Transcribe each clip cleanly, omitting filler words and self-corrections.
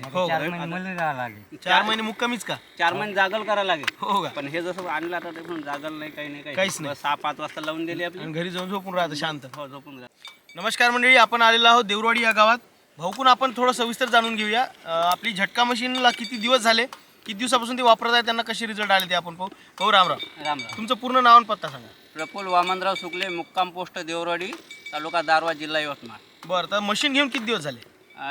हो 4 महिने मला राहावं लागेल. 4 महिने मुक्कामीच का? 4 महिने जागल करा लागेल. हो का? पण हे जसं आणलं आता ते पण जागल नाही, काही नाही, काहीच नाही. 6-5 वाजता लावून दिली आपली. आणि घरी जाऊन झोपून राहतं शांत. हो, झोपून राहा. नमस्कार मंडळी, आपण आलेलो आहोत देवरवाडी या गावात. भाऊकून आपण थोडं सविस्तर जाणून घेऊया. आपली झटका मशीनला किती दिवस झाले, किती दिवसापासून ते वापरत आहे, त्यांना कसे रिझल्ट आले ते आपण पाहू. भाऊ राम राम. राम राम. तुमचं पूर्ण नाव आणि पत्ता सांगा. प्रफुल्ल वामनराव सुकले, मुक्काम पोस्ट देवरवाडी, तालुका दारवा, जिल्हा यवतमाळ. बरं, तर मशीन घेऊन किती दिवस झाले?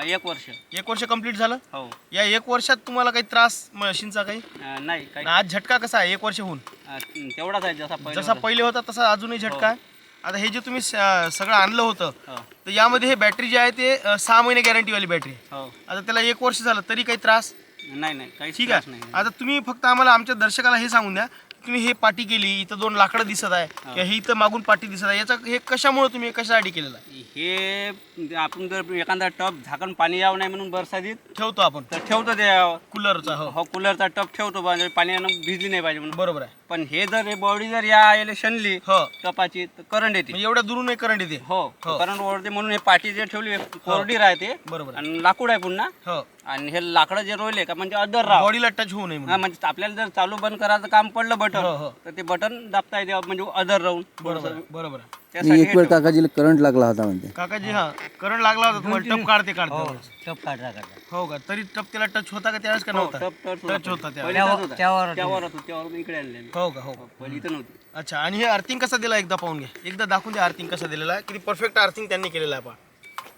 1 वर्ष. 1 वर्ष कंप्लीट झालं. हो. या 1 वर्षात तुम्हाला काही त्रास मशीनचा काही? नाही काही. आज झटका कसा आहे 1 वर्ष होऊन? तेवढाच आहे जसा पहिला जसा होता. पहिले होता तसा अजूनही झटका आहे. आता हे जे तुम्ही सगळं आणलं होतं, हो. तर यामध्ये हे बॅटरी जे आहे ते 6 महिने गॅरंटीवाली बॅटरी आहे. हो. आता त्याला 1 वर्ष झालं तरी काही त्रास? नाही काही ठीक त्रास आहे. नाही. आता तुम्ही फक्त आम्हाला आमच्या दर्शकाला हे सांगून द्या, तुम्ही हे पाटी केली, इथं 2 लाकडं दिसत आहे किंवा हे इथं मागून पाटी दिसत आहे, याचा हे कशामुळे तुम्ही कशासाठी केलेलं आहे? हे आपण जर एखादा टप झाकण पाणी यावं नाही म्हणून बरसातीत ठेवतो आपण तर ठेवतो ते. कूलरचा. हो हो, कूलरचा टप ठेवतो म्हणजे पाण्यानं भिजली नाही पाहिजे म्हणून. बरोबर आहे. पण हे जर बॉडी जर यायला शनली हो, टपाची तर करंट येते. म्हणजे एवढ्या दुरून करंट येते. हो, हो. करंट ओढते म्हणून हे पाटी जे ठेवली कोरडी राहते बरोबर आहे. आणि लाकूड आहे पुन्हा. हो, आणि हे लाकडं जे रोवले का म्हणजे अदर राहा. बॉडीला टच होऊ नये म्हणून. म्हणजे आपल्याला जर चालू बंद करायचं काम पडलं हो, बटन हो. तर ते बटन दाबता येते म्हणजे अदर राहून. बरोबर आहे, बरोबर आहे. त्यासाठी एक हे वेळ ठेव. काकाजीला करंट लागला होता म्हणते. काकाजी, हा करंट लागला होता तुम्हाला? टप काढते हो काढते. टप काढता. हो का? तरी टप त्याला टच होता का त्यावेळेस का हो, नव्हता? टप टच होता त्यावेळेस. पहिले टच होता. त्यावर त्यावर इकडे आणले आम्ही. हो का? हो. पहिले इथं नव्हती. अच्छा, आणि हे अर्थिंग कसा दिला एकदा पाहून घ्या. एकदा दाखवून द्या अर्थिंग कसा दिलेला आहे. किती परफेक्ट अर्थिंग त्यांनी केलेला आहे पहा.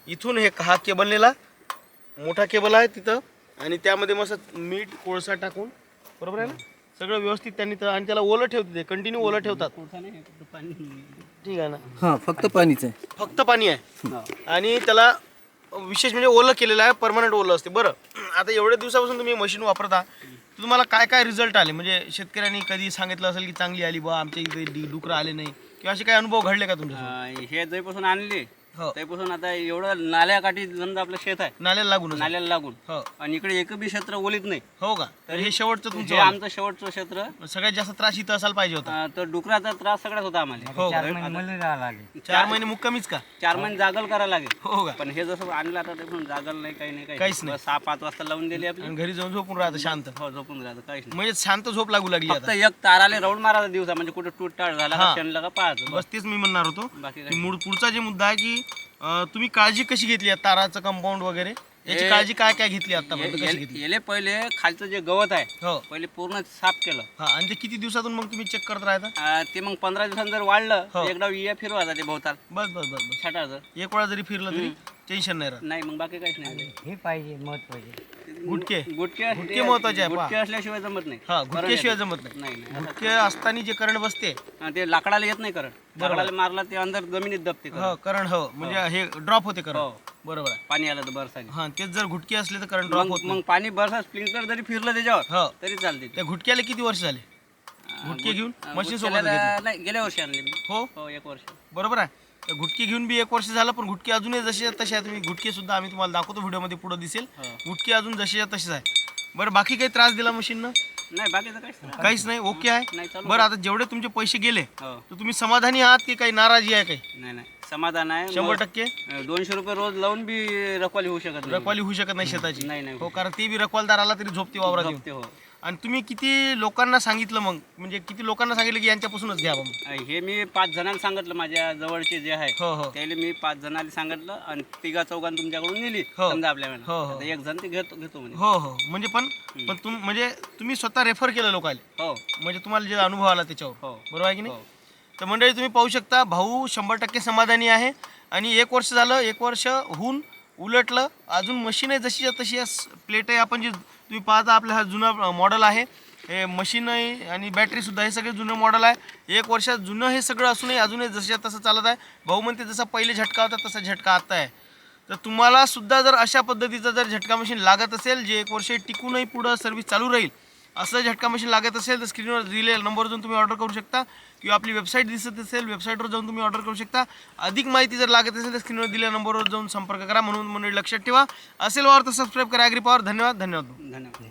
इथून हे हा केबललेला मोठा केबल आहे तिथं, आणि त्यामध्ये मस्त मीठ कोळसा टाकून, बरोबर आहे ना, सगळं व्यवस्थित त्यांनी आणि त्याला ओलं ठेवते, ते कंटिन्यू ओलं ठेवतात. कोळसा नाही, फक्त पाणी. ठीक आहे ना? हा, फक्त पाणीच आहे. फक्त पाणी आहे हो. आणि त्याला विशेष म्हणजे ओलं केलेलं आहे, परमनंट ओलं असते. बरं, आता एवढ्या दिवसापासून तुम्ही मशीन वापरता, तुम्हाला काय काय रिझल्ट आले? म्हणजे शेतकऱ्यांनी कधी सांगितलं असेल की चांगली आली बा, आमच्या इथे डुकरं आले नाही, किंवा असे काही अनुभव घडले का तुमच्या? हे जयपासून आणली हो, त्यापासून आता एवढं नाल्याकाठी समजा आपलं शेत आहे, नाल्याला लागून. नाल्याला लागून, हो. आणि इकडे एक बी क्षेत्र ओलीत नाही. हो का? तर हे शेवटचं हे तुमचं आमचं शेवटचं क्षेत्र. सगळ्यात जास्त त्रास इथं असायला पाहिजे होता. तर डुकराचा त्रास सगळ्यात होता आम्हाला. हो 4 महिने मला राहावं लागेल. 4 महिने मुक्कामीच का? 4 महिने जागल करा लागेल. हो का? पण हे जसं आणलं आता ते पण जागल नाही, काही नाही, काहीच नाही. 6-5 वाजता लावून दिली आपली. आणि घरी जाऊन झोपून राहतं शांत. हो, झोपून राहतं, काहीच नाही. म्हणजे शांत झोप लागू लागली फक्त आता. एक ताराले राऊंड मारायचा दिवसा, म्हणजे कुठे टूट टाळ झाला हा. का क्षणला का पाहायचं. बस तेच मी म्हणणार होतो. बाकी की पुढचा जे मुद्दा आहे की तुम्ही काळजी कशी घेतली आहे, ताराचं कंपाऊंड वगैरे याची हे- काळजी काय काय घेतली आतापर्यंत, कशी घेतली? याले पहिले खालचं जे गवत आहे हो, पहिले पूर्ण साफ केलं. हा. आणि ते किती दिवसातून मग तुम्ही चेक करत राहता? ते मग 15 दिवसांनी जर वाढलं हो. तर एकदा इया फिरवायचा ते भोवताल बस बस बस बस. छटाचं. एक वेळा जरी फिरलं तरी टेन्शन नाही राहत. नाही मग बाकी काहीच नाही. हे पाहिजे महत्वाचे. गुटके गुटके महत्वाचे आहे, पहा. गुटके असल्याशिवाय जमत नाही. हा, करंट गुटक्याशिवाय येतं. जमत नाही. नाही नाही गुटके असताना जे करंट बसते, ते लाकडाला येत नाही करंट. लाकडाला मारला ते अंदर जमिनीत दबते हो करंट. करंट, हो म्हणजे हे ड्रॉप होते हो. करंट. बरोबर आहे. पाणी आलं तर बरसाने. हा, तेच जर गुटके असले तर करंट ड्रॉप होत मग पाणी बरसा स्प्रिंकलर जरी फिरलं त्याच्यावर हो. तरी चालते. त्या गुटक्याला किती वर्ष झाले गुटके घेऊन? मशीन सोबत घेतली? नाही, गेल्या वर्षी आणले मी. हो, हो, 1 वर्ष. बरोबर आहे. तर गुटके घेऊन बी 1 वर्ष झालं, पण गुटके अजूनही जसे तसे आहे. तुम्ही गुटके सुद्धा आम्ही तुम्हाला दाखवतो व्हिडिओमध्ये, पुढे दिसेल. हो. गुटके अजून जसे तसेच आहे. बरं, बाकी काही त्रास दिला मशीननं? नाही बाकीचं काहीच नाही. काहीच नाही, ओके आहे. नाही चालू. बरं, आता जेवढे तुमचे पैसे गेले हो. तर तुम्ही समाधानी आहात की काही नाराजी आहे? काही नाही समाधान आहे. 100% 200 रुपये रोज लावून बी रखवाली होऊ शकत नाही. रखवाली होऊ शकत नाही शेताची. नाही नाही हो, कारण ते बी रखवालदार आला तरी झोपते वावरात येऊन. झोपते, हो. आणि तुम्ही किती लोकांना सांगितलं मग, म्हणजे किती लोकांना सांगितलं की यांच्यापासूनच घ्या मग? हे मी 5 जणांना सांगितलं, माझ्या जवळचे जे आहे हो हो त्याला मी 5 जणांना सांगितलं, आणि 3-4 तुमच्याकडून नेली हो. समजा आपल्या हो, हो. आता 1 जण ते घेतो म्हणे. हो हो म्हणजे पण म्हणजे तुम्ही स्वतः रेफर केलं लोकांना, हो म्हणजे तुम्हाला जे अनुभव आला त्याच्यावर. हो बरोबर आहे की नाही? हो. तर मंडळी तुम्ही पाहू शकता, भाऊ 100% समाधानी आहे. आणि 1 वर्ष झालं, 1 वर्ष होऊन उलटलं, अजून मशीन आहे जशी तशी प्लेट आहे. आपण जे तुम्ही पाहता आपलं हा जुनं मॉडेल आहे, हे मशीन आहे आणि बॅटरीसुद्धा हे सगळे जुनं मॉडेल आहे. 1 वर्षात जुनं हे सगळं असूनही अजूनही जसं तसं चालत आहे. भाऊ म्हणते जसा पहिले झटका होता तसा झटका आता आहे. तर तुम्हाला सुद्धा जर अशा पद्धतीचं जर झटका मशीन लागत असेल, जे 1 वर्ष टिकूनही पुढं सर्व्हिस चालू राहील, असं झटका मशीन लागत असेल तर स्क्रीनवर दिलेल्या नंबरवर जाऊन तुम्ही ऑर्डर करू शकता, किंवा आपली वेबसाईट दिसत असेल वेबसाईटवर जाऊन तुम्ही ऑर्डर करू शकता. अधिक माहिती जर लागत असेल तर स्क्रीनवर दिलेल्या नंबरवर जाऊन संपर्क करा. म्हणून मंडळी लक्षात ठेवा, असेल वावर तर सबस्क्राईब करा. Agri power. धन्यवाद. धन्यवाद.